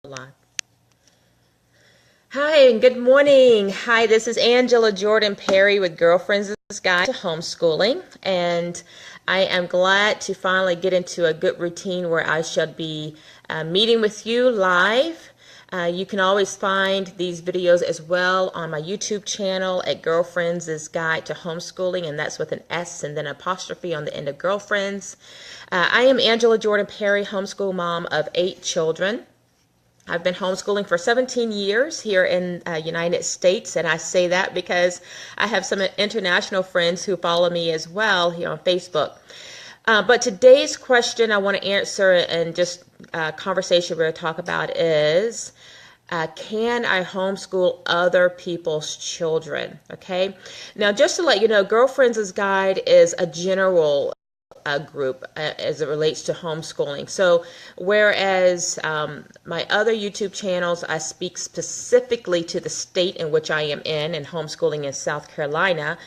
Live. Hi, and good morning. Hi, this is Angela Jordan Perry with Girlfriends' Guide to Homeschooling, and I am glad to finally get into a good routine where I shall be meeting with you live. You can always find these videos as well on my YouTube channel at Girlfriends' Guide to Homeschooling, and that's with an S and then an apostrophe on the end of Girlfriends. I am Angela Jordan Perry, homeschool mom of 8 children. I've been homeschooling for 17 years here in United States, and I say that because I have some international friends who follow me as well here on Facebook. But today's question I want to answer and just conversation we're going to talk about is, can I homeschool other people's children? Okay. Now, just to let you know, Girlfriends' Guide is a general group as it relates to homeschooling. So whereas my other YouTube channels, I speak specifically to the state in which I am in homeschooling in South Carolina.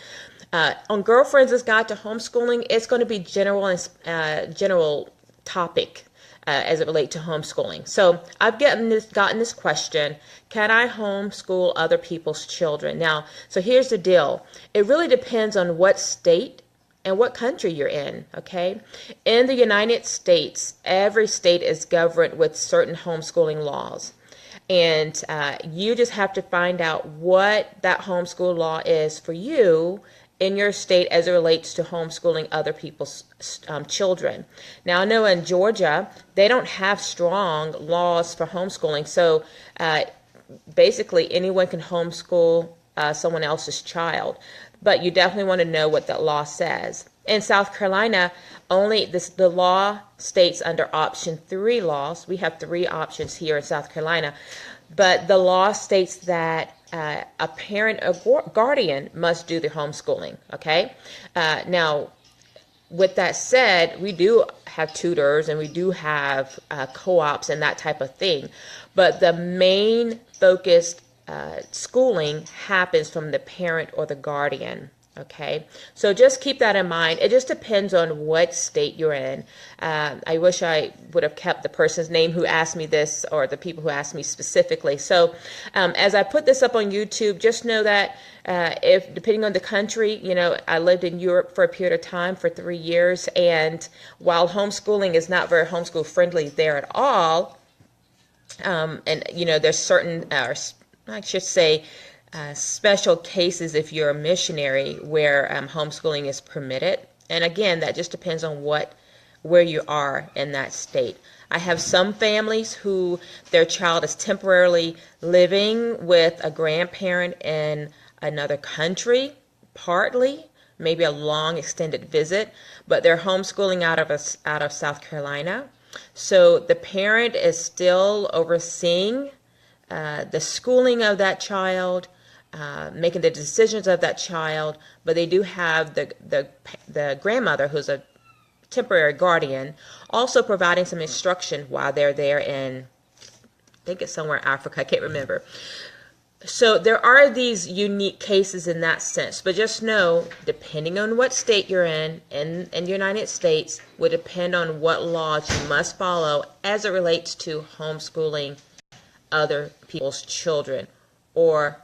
On Girlfriends' Guide to Homeschooling, it's going to be general topic as it relates to homeschooling. So I've gotten this question: can I homeschool other people's children? Now, so here's the deal. It really depends on what state and what country you're in, okay? In the United States, every state is governed with certain homeschooling laws. And you just have to find out what that homeschool law is for you in your state as it relates to homeschooling other people's children. Now, I know in Georgia, they don't have strong laws for homeschooling. So basically, anyone can homeschool someone else's child. But you definitely want to know what that law says. In South Carolina, only the law states under option 3 laws. We have 3 options here in South Carolina. But the law states that a parent or guardian must do the homeschooling. Okay. Now, with that said, we do have tutors and we do have co-ops and that type of thing. But the main focus schooling happens from the parent or the guardian. Okay, so just keep that in mind. It just depends on what state you're in. I wish I would have kept the person's name who asked me this, or the people who asked me specifically. So as I put this up on YouTube, just know that if depending on the country, you know, I lived in Europe for a period of time for 3 years, and while homeschooling is not very homeschool friendly there at all, and you know, there's certain I should say special cases if you're a missionary where homeschooling is permitted. And again, that just depends on where you are in that state. I have some families who their child is temporarily living with a grandparent in another country, partly, maybe a long extended visit, but they're homeschooling out of South Carolina. So the parent is still overseeing the schooling of that child, making the decisions of that child, but they do have the grandmother, who's a temporary guardian, also providing some instruction while they're there in, I think it's somewhere in Africa, I can't remember. So there are these unique cases in that sense, but just know, depending on what state you're in the United States, would depend on what laws you must follow as it relates to homeschooling other people's children or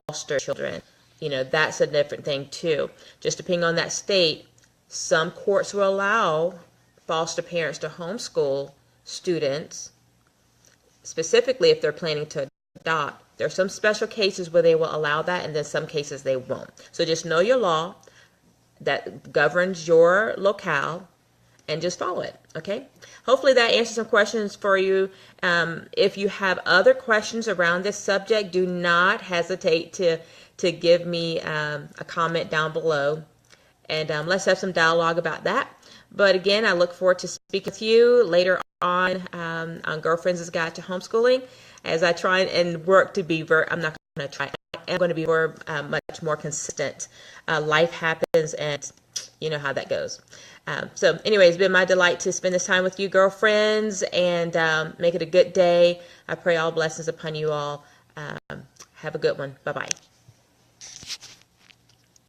foster children. You know, that's a different thing too. Just depending on that state, some courts will allow foster parents to homeschool students, specifically if they're planning to adopt. There are some special cases where they will allow that, and then some cases they won't. So just know your law that governs your locale and just follow it, okay? Hopefully that answers some questions for you. If you have other questions around this subject, do not hesitate to give me a comment down below, and let's have some dialogue about that. But again, I look forward to speaking with you later on Girlfriends' Guide to Homeschooling, as I try and work to be I'm not going to try. I am going to be much more consistent. Life happens, and you know how that goes. So anyway, it's been my delight to spend this time with you, girlfriends, and make it a good day. I pray all blessings upon you all. Have a good one. Bye-bye.